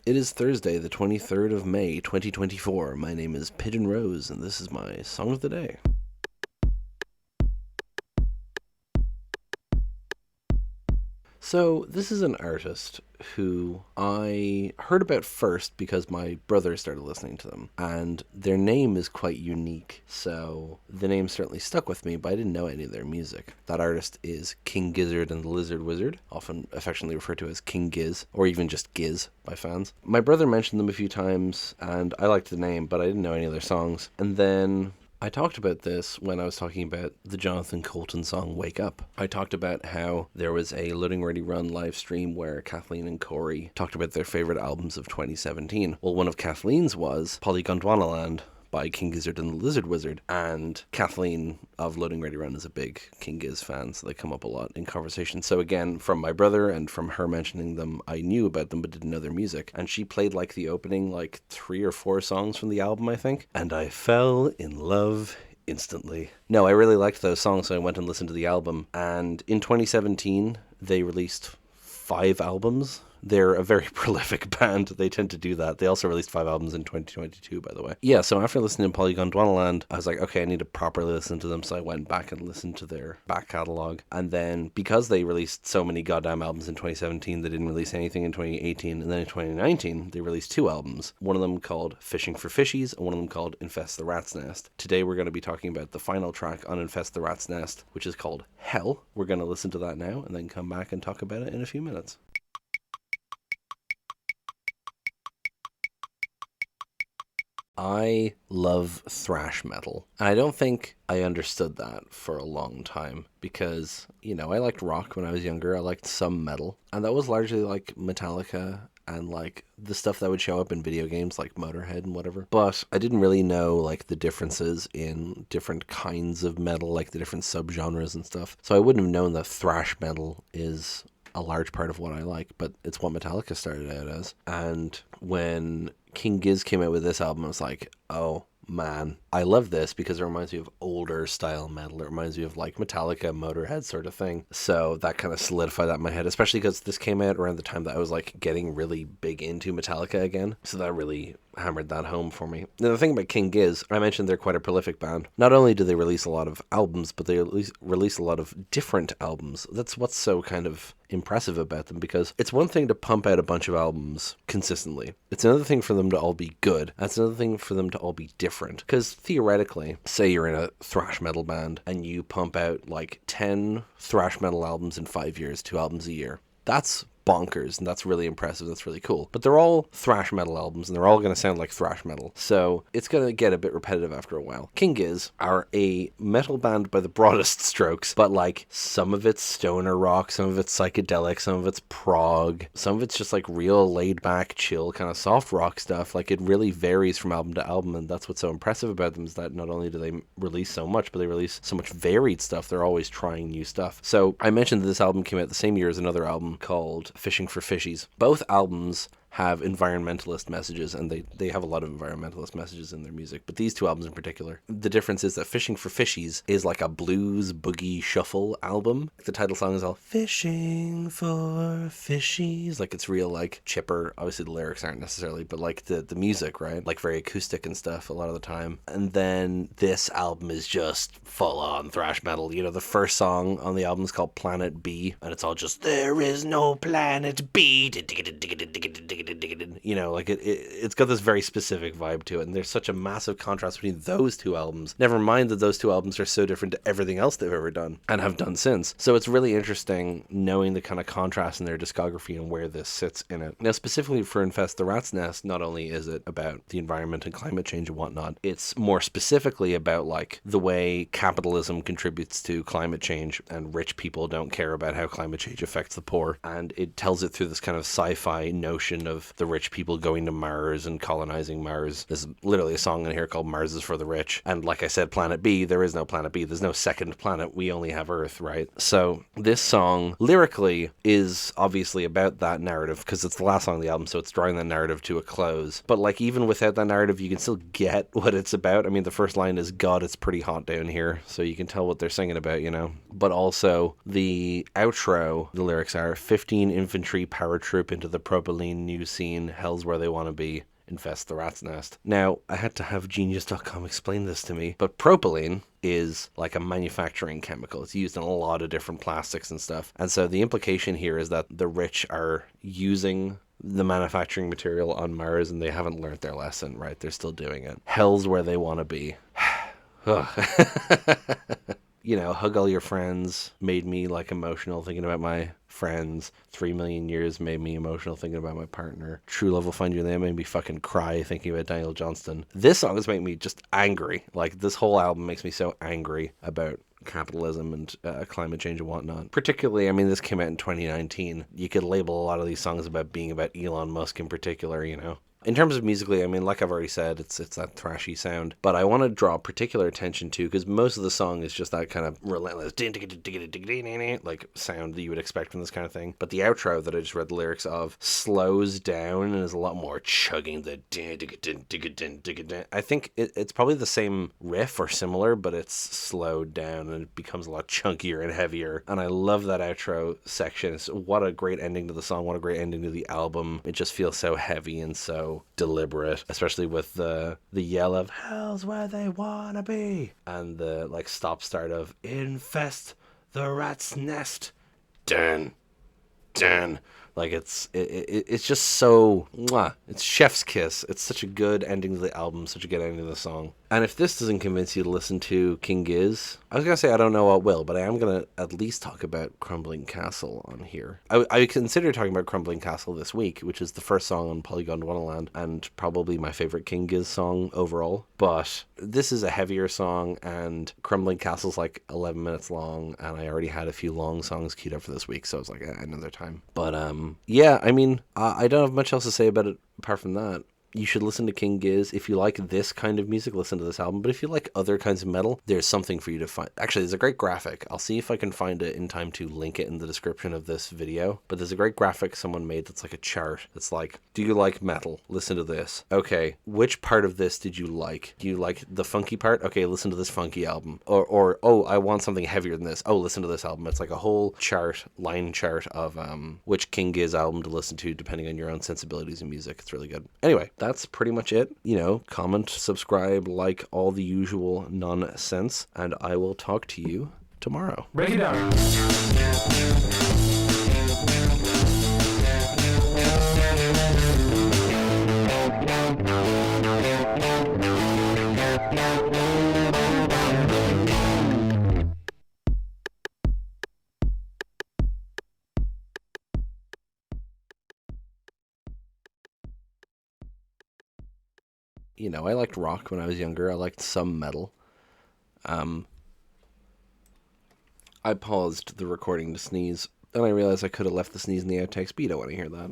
It is Thursday, the 23rd of May, 2024. My name is Pigeon Rose, and this is my song of the day. So, this is an artist who I heard about first because my brother started listening to them, and their name is quite unique, so the name certainly stuck with me, but I didn't know any of their music. That artist is King Gizzard and the Lizard Wizard, often affectionately referred to as King Giz, or even just Giz by fans. My brother mentioned them a few times, and I liked the name, but I didn't know any of their songs. And then I talked about this when I was talking about the Jonathan Coulton song Wake Up. I talked about how there was a Loading Ready Run live stream where Kathleen and Corey talked about their favorite albums of 2017. Well, one of Kathleen's was Polygondwanaland by King Gizzard and the Lizard Wizard, and Kathleen of Loading Ready Run is a big King Giz fan, so they come up a lot in conversation. So again, from my brother and from her mentioning them, I knew about them but didn't know their music, and she played like the opening 3 or 4 songs from the album, I think, and I fell in love instantly. No, I really liked those songs, so I went and listened to the album, and in 2017 they released 5 albums. They're a very prolific band. They tend to do that. They also released 5 albums in 2022, by the way. Yeah, so after listening to Polygondwanaland, I was like, okay, I need to properly listen to them. So I went back and listened to their back catalog. And then because they released so many goddamn albums in 2017, they didn't release anything in 2018. And then in 2019, they released 2 albums. One of them called Fishing for Fishies, and one of them called Infest the Rat's Nest. Today we're going to be talking about the final track on Infest the Rat's Nest, which is called Hell. We're going to listen to that now and then come back and talk about it in a few minutes. I love thrash metal. And I don't think I understood that for a long time because, I liked rock when I was younger. I liked some metal. And that was largely like Metallica and the stuff that would show up in video games like Motorhead and whatever. But I didn't really know the differences in different kinds of metal, the different subgenres and stuff. So I wouldn't have known that thrash metal is a large part of what I like, but it's what Metallica started out as. And when King Giz came out with this album, I was like, oh man, I love this because it reminds me of older style metal. It reminds me of Metallica, Motorhead sort of thing. So that kind of solidified that in my head, especially because this came out around the time that I was getting really big into Metallica again. So that really hammered that home for me. Now, the thing about King Giz, I mentioned they're quite a prolific band. Not only do they release a lot of albums, but they release a lot of different albums. That's what's so kind of impressive about them, because it's one thing to pump out a bunch of albums consistently. It's another thing for them to all be good. That's another thing for them to all be different. Because theoretically, say you're in a thrash metal band and you pump out 10 thrash metal albums in 5 years, 2 albums a year. That's bonkers, and that's really impressive. That's really cool. But they're all thrash metal albums, and they're all going to sound like thrash metal. So it's going to get a bit repetitive after a while. King Giz are a metal band by the broadest strokes, but some of it's stoner rock, some of it's psychedelic, some of it's prog, some of it's just real laid back, chill, kind of soft rock stuff. It really varies from album to album, and that's what's so impressive about them, is that not only do they release so much, but they release so much varied stuff. They're always trying new stuff. So I mentioned that this album came out the same year as another album called Fishing for Fishies. Both albums have environmentalist messages, and they have a lot of environmentalist messages in their music, but these 2 albums in particular, the difference is that Fishing for Fishies is a blues boogie shuffle album. The title song is all Fishing for Fishies, it's real chipper. Obviously the lyrics aren't necessarily, but the music, right, very acoustic and stuff a lot of the time. And then this album is just full on thrash metal. The first song on the album is called Planet B, and it's all just there is no planet B. It's got this very specific vibe to it, and there's such a massive contrast between those 2 albums. Never mind that those 2 albums are so different to everything else they've ever done and have done since. So it's really interesting knowing the kind of contrast in their discography and where this sits in it. Now, specifically for Infest the Rat's Nest, not only is it about the environment and climate change and whatnot, it's more specifically about the way capitalism contributes to climate change, and rich people don't care about how climate change affects the poor. And it tells it through this kind of sci-fi notion of the rich people going to Mars and colonizing Mars. There's literally a song in here called Mars is for the Rich. And like I said, Planet B, there is no Planet B. There's no second planet. We only have Earth, right? So this song lyrically is obviously about that narrative because it's the last song of the album, so it's drawing that narrative to a close. But even without that narrative, you can still get what it's about. I mean, the first line is, God, it's pretty hot down here. So you can tell what they're singing about, But also the outro, the lyrics are 15 infantry paratroop into the propylene new scene, hell's where they want to be, infest the rat's nest. Now, I had to have Genius.com explain this to me, but propylene is like a manufacturing chemical. It's used in a lot of different plastics and stuff. And so the implication here is that the rich are using the manufacturing material on Mars and they haven't learned their lesson, right? They're still doing it. Hell's where they want to be. You know, Hug All Your Friends made me like emotional thinking about my friends. 3 Million Years made me emotional thinking about my partner. True Love Will Find You There made me fucking cry thinking about Daniel Johnston. This song is making me just angry. Like, this whole album makes me so angry about capitalism and climate change and whatnot. Particularly, I mean, this came out in 2019. You could label a lot of these songs about being about Elon Musk in particular, you know. In terms of musically, I mean, like I've already said, it's that thrashy sound. But I want to draw particular attention to, because most of the song is just that kind of relentless like sound that you would expect from this kind of thing. But the outro that I just read the lyrics of slows down and is a lot more chugging. I think it's probably the same riff or similar, but it's slowed down and it becomes a lot chunkier and heavier. And I love that outro section. What a great ending to the song. What a great ending to the album. It just feels so heavy and so deliberate, especially with the yell of hell's where they wanna be and the like stop start of infest the rat's nest. Dun dun. Like it's just so mwah. It's chef's kiss. It's such a good ending to the album, such a good ending to the song. And if this doesn't convince you to listen to King Giz, I was gonna say I don't know what will, but I am gonna at least talk about Crumbling Castle on here. I considered talking about Crumbling Castle this week, which is the first song on Polygon Wonderland and probably my favorite King Giz song overall. But this is a heavier song, and Crumbling Castle's like 11 minutes long, and I already had a few long songs queued up for this week, so I was like, another time. But yeah, I mean, I don't have much else to say about it apart from that. You should listen to King Giz. If you like this kind of music, listen to this album. But if you like other kinds of metal, there's something for you to find. Actually, there's a great graphic. I'll see if I can find it in time to link it in the description of this video. But there's a great graphic someone made that's like a chart. That's like, do you like metal? Listen to this. Okay, which part of this did you like? Do you like the funky part? Okay, listen to this funky album. Or oh, I want something heavier than this. Oh, listen to this album. It's like a whole chart, line chart of which King Giz album to listen to depending on your own sensibilities in music. It's really good. Anyway, that's pretty much it. You know, comment, subscribe, like, all the usual nonsense, and I will talk to you tomorrow. Break it down. You know, I liked rock when I was younger. I liked some metal. I paused the recording to sneeze, and I realized I could have left the sneeze in the outtakes, but you don't want to hear that.